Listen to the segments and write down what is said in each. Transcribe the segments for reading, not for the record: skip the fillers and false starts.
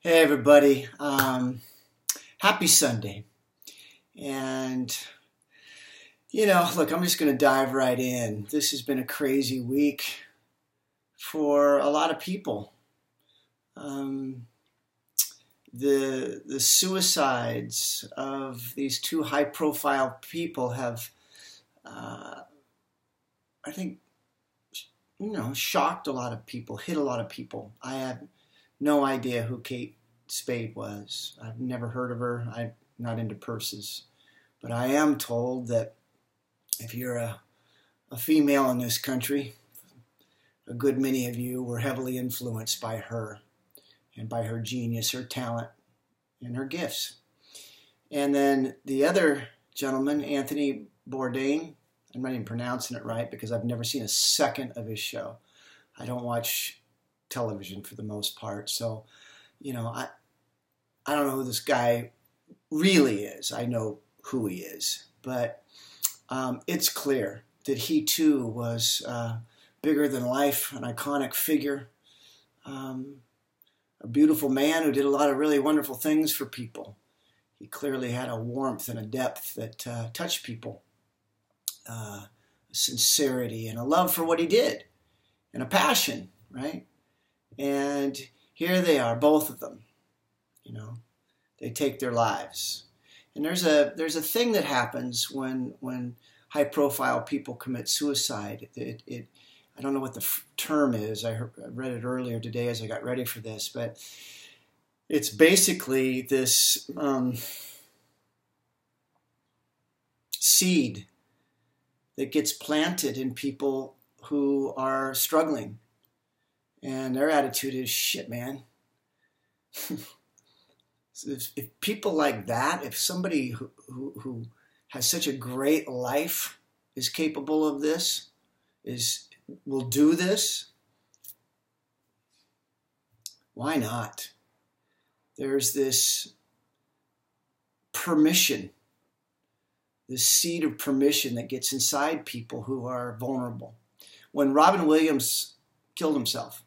Hey everybody, happy Sunday. And look, I'm just going to dive right in. This has been a crazy week for a lot of people. Um, the suicides of these two high profile people have, I think, shocked a lot of people, hit a lot of people. I have no idea who Kate Spade was. I've never heard of her. I'm not into purses. But I am told that if you're a female in this country, a good many of you were heavily influenced by her and by her genius, her talent, and her gifts. And then the other gentleman, Anthony Bourdain, I'm not even pronouncing it right because I've never seen a second of his show. I don't watch television for the most part. So, I don't know who this guy really is. I know who he is. But it's clear that he too was bigger than life, an iconic figure, a beautiful man who did a lot of really wonderful things for people. He clearly had a warmth and a depth that touched people, a sincerity and a love for what he did, and a passion, right? And here they are, both of them. They take their lives. And there's a thing that happens when high profile people commit suicide. I don't know what the term is. I read it earlier today as I got ready for this, but it's basically this seed that gets planted in people who are struggling. And their attitude is, shit, man. If people like that, if somebody who has such a great life is capable of this, will do this, why not? There's this permission, this seed of permission that gets inside people who are vulnerable. When Robin Williams killed himself,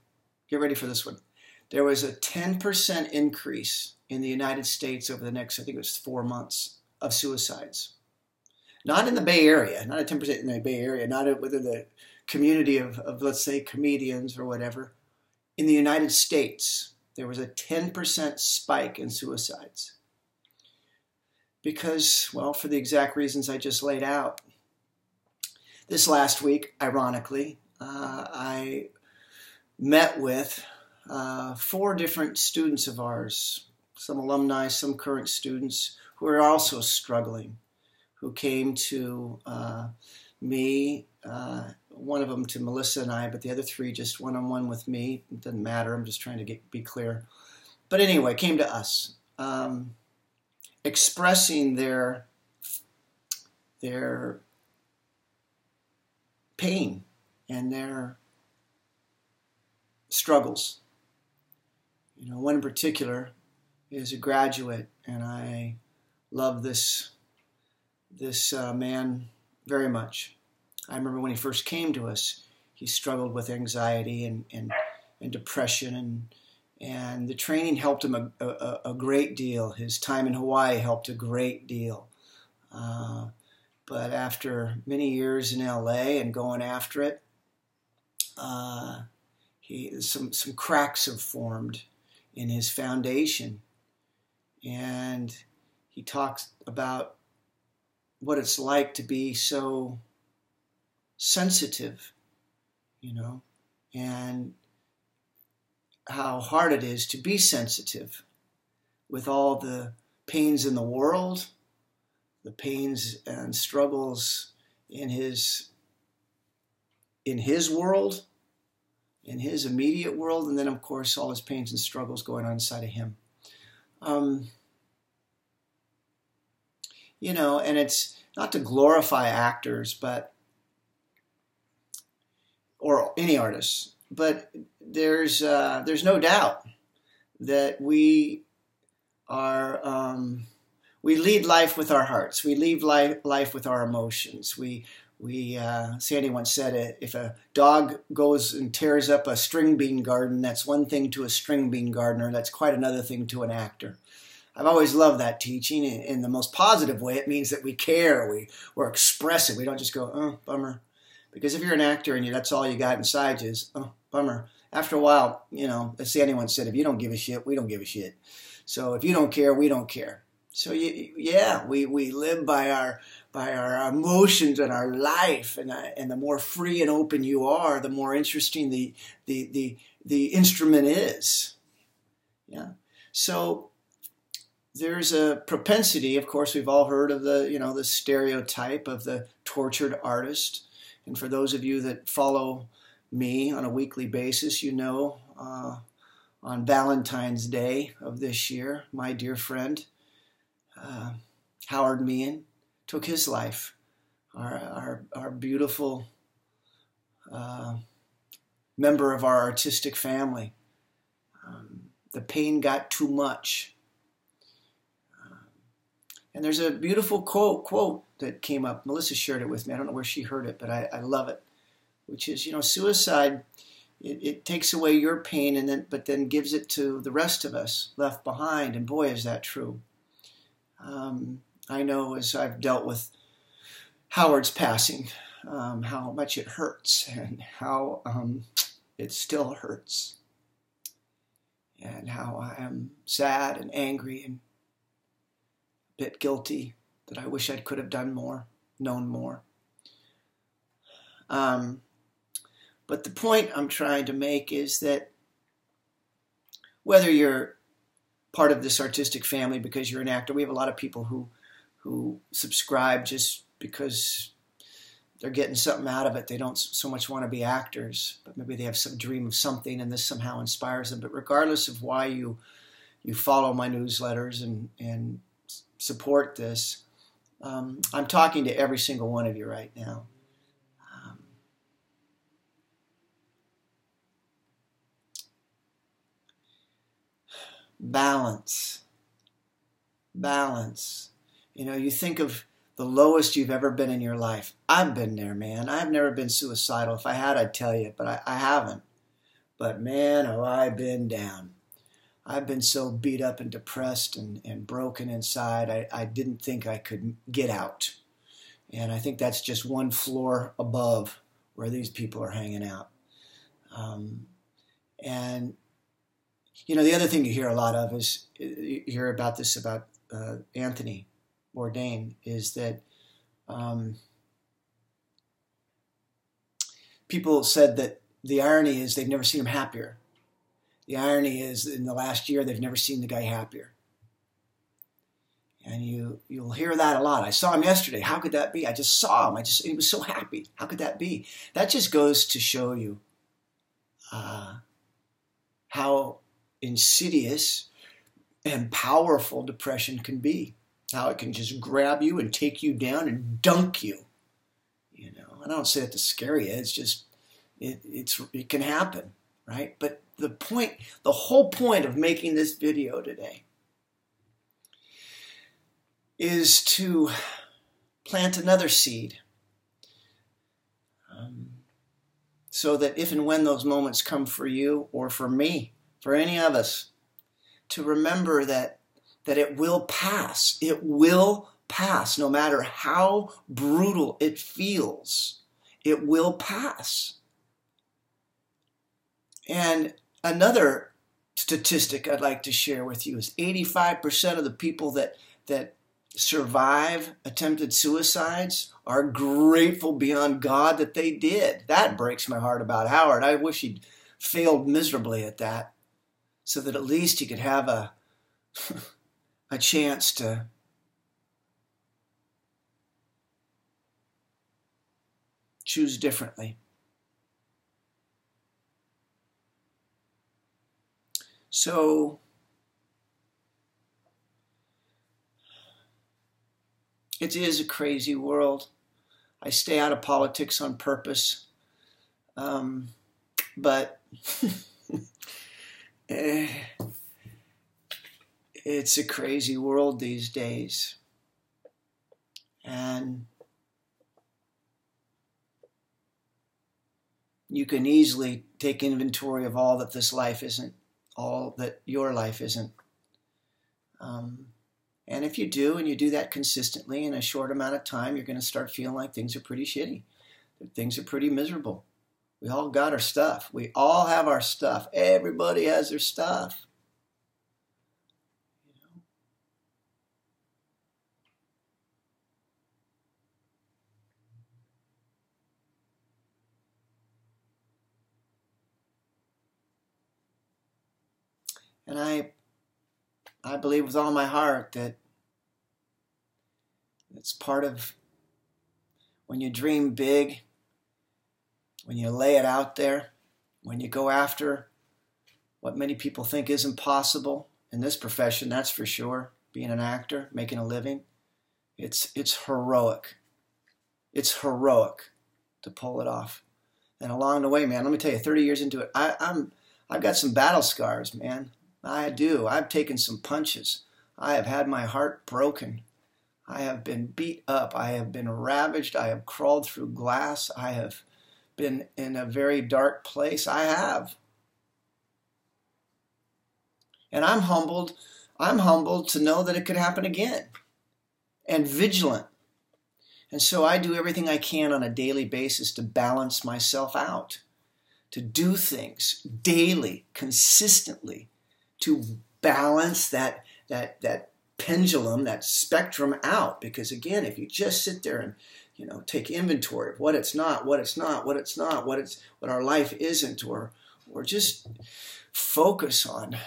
get ready for this one, there was a 10% increase in the United States over the next, I think it was 4 months, of suicides. Not in the Bay Area, not a 10% in the Bay Area, not within the community of, let's say, comedians or whatever. In the United States, there was a 10% spike in suicides. Because, well, for the exact reasons I just laid out. This last week, ironically, I met with 4 different students of ours, some alumni, some current students who are also struggling, who came to me, one of them to Melissa and I, but the other 3 just one-on-one with me. It doesn't matter. I'm just trying to be clear. But anyway, came to us, expressing their pain and their struggles. One in particular is a graduate, and I love this man very much. I remember when he first came to us, he struggled with anxiety and depression, and the training helped him a great deal. His time in Hawaii helped a great deal. But after many years in LA and going after it, some cracks have formed in his foundation. And he talks about what it's like to be so sensitive, and how hard it is to be sensitive with all the pains in the world, the pains and struggles in his world, in his immediate world, and then, of course, all his pains and struggles going on inside of him. And it's not to glorify actors, or any artists, but there's no doubt that we lead life with our hearts. We lead life with our emotions. We Sandy once said, if a dog goes and tears up a string bean garden, that's one thing to a string bean gardener. That's quite another thing to an actor. I've always loved that teaching in the most positive way. It means that we care, we're expressive. We don't just go, oh, bummer. Because if you're an actor and that's all you got inside you is, oh, bummer. After a while, as Sandy once said, if you don't give a shit, we don't give a shit. So if you don't care, we don't care. So we live by our emotions and our life, and the more free and open you are, the more interesting the instrument is. Yeah. So there's a propensity, of course, we've all heard of the stereotype of the tortured artist. And for those of you that follow me on a weekly basis, on Valentine's Day of this year, my dear friend, Howard Meehan, took his life. Our beautiful member of our artistic family. The pain got too much. And there's a beautiful quote that came up. Melissa shared it with me. I don't know where she heard it, but I love it. Which is, suicide, it takes away your pain but then gives it to the rest of us left behind. And boy, is that true. I know as I've dealt with Howard's passing, how much it hurts and how it still hurts. And how I am sad and angry and a bit guilty that I wish I could have done more, known more. But the point I'm trying to make is that whether you're part of this artistic family because you're an actor, we have a lot of people who subscribe just because they're getting something out of it. They don't so much want to be actors, but maybe they have some dream of something and this somehow inspires them. But regardless of why you follow my newsletters and support this, I'm talking to every single one of you right now. Balance. You think of the lowest you've ever been in your life. I've been there, man. I've never been suicidal. If I had, I'd tell you, but I haven't. But man, have I been down. I've been so beat up and depressed and broken inside, I didn't think I could get out. And I think that's just one floor above where these people are hanging out. And the other thing you hear a lot of is, you hear about this about Anthony Bourdain, is that people said that the irony is they've never seen him happier. The irony is in the last year they've never seen the guy happier. And you'll hear that a lot. I saw him yesterday. How could that be? I just saw him. He was so happy. How could that be? That just goes to show you how insidious and powerful depression can be. How it can just grab you and take you down and dunk you. I don't say that to scare you. It's just it can happen, right? But the whole point of making this video today is to plant another seed, so that if and when those moments come for you or for me, for any of us, to remember that it will pass. It will pass, no matter how brutal it feels. It will pass. And another statistic I'd like to share with you is 85% of the people that survive attempted suicides are grateful beyond God that they did. That breaks my heart about Howard. I wish he'd failed miserably at that, so that at least he could have a chance to choose differently. So it is a crazy world. I stay out of politics on purpose. But it's a crazy world these days. And you can easily take inventory of all that this life isn't, all that your life isn't. And if you do, and you do that consistently in a short amount of time, you're going to start feeling like things are pretty shitty. That things are pretty miserable. We all got our stuff. We all have our stuff. Everybody has their stuff. And I believe with all my heart that it's part of when you dream big, when you lay it out there, when you go after what many people think is impossible in this profession, that's for sure, being an actor, making a living, it's heroic. It's heroic to pull it off. And along the way, man, let me tell you, 30 years into it, I've got some battle scars, man. I do. I've taken some punches. I have had my heart broken. I have been beat up. I have been ravaged. I have crawled through glass. I have been in a very dark place. I have. And I'm humbled. I'm humbled to know that it could happen again. And vigilant. And so I do everything I can on a daily basis to balance myself out. To do things daily, consistently, to balance that pendulum, that spectrum out. Because again, if you just sit there and take inventory of what it's not, what our life isn't, or just focus on.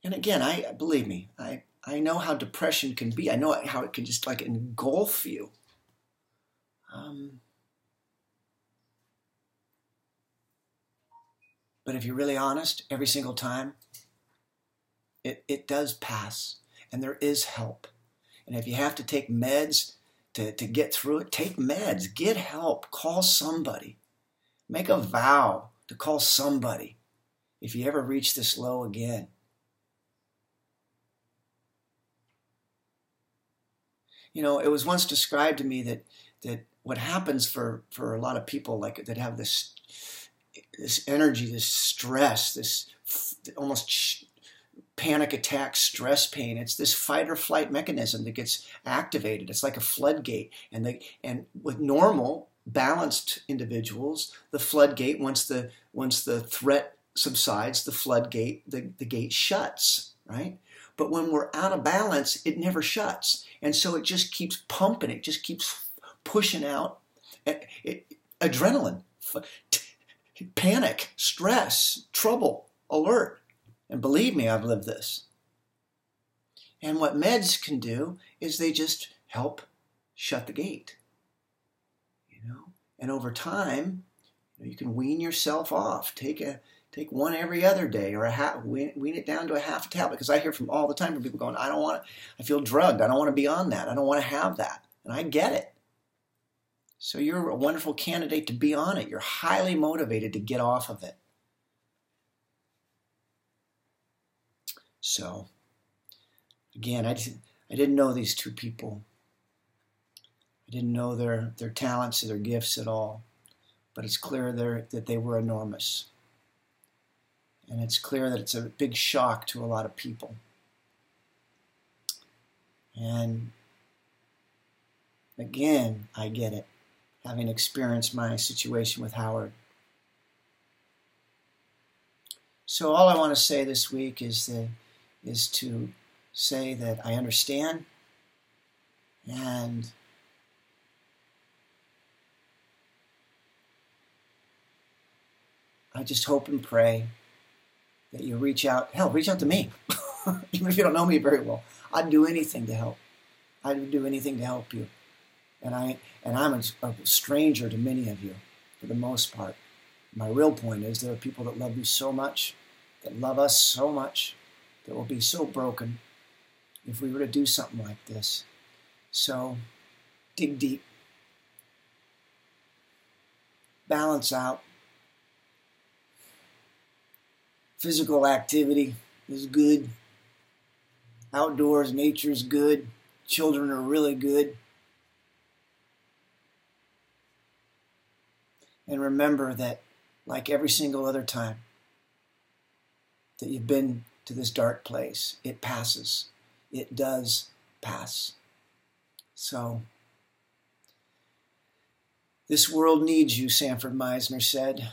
And again, believe me, I know how depression can be. I know how it can just like engulf you. But if you're really honest, every single time, it does pass, and there is help. And if you have to take meds to get through it, take meds, get help, call somebody. Make a vow to call somebody if you ever reach this low again. It was once described to me that what happens for a lot of people like that have this energy, this stress, this almost panic attack, stress pain. It's this fight or flight mechanism that gets activated. It's like a floodgate. And with normal, balanced individuals, the floodgate, once the threat subsides, the floodgate, the gate shuts, right? But when we're out of balance, it never shuts. And so it just keeps pumping. It just keeps pushing out adrenaline, panic, stress, trouble, alert. And believe me, I've lived this. And what meds can do is they just help shut the gate. And over time, you can wean yourself off. Take one every other day, or wean it down to a half a tablet. Because I hear from all the time from people going, I feel drugged. I don't want to be on that. I don't want to have that. And I get it. So you're a wonderful candidate to be on it. You're highly motivated to get off of it. So, again, I didn't know these two people. I didn't know their talents or their gifts at all. But it's clear that they were enormous. And it's clear that it's a big shock to a lot of people. And again, I get it, having experienced my situation with Howard. So all I want to say this week is to say that I understand, and I just hope and pray that you reach out. Hell, reach out to me. Even if you don't know me very well. I'd do anything to help. I'd do anything to help you. And I'm a stranger to many of you, for the most part. My real point is there are people that love you so much, that love us so much, that will be so broken if we were to do something like this. So, dig deep. Balance out. Physical activity is good. Outdoors, nature's good. Children are really good. And remember that like every single other time that you've been to this dark place. It passes. It does pass. So, this world needs you, Sanford Meisner said.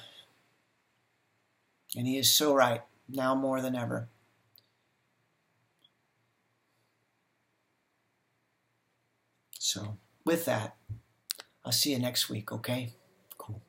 And he is so right, now more than ever. So, with that, I'll see you next week, okay? Cool.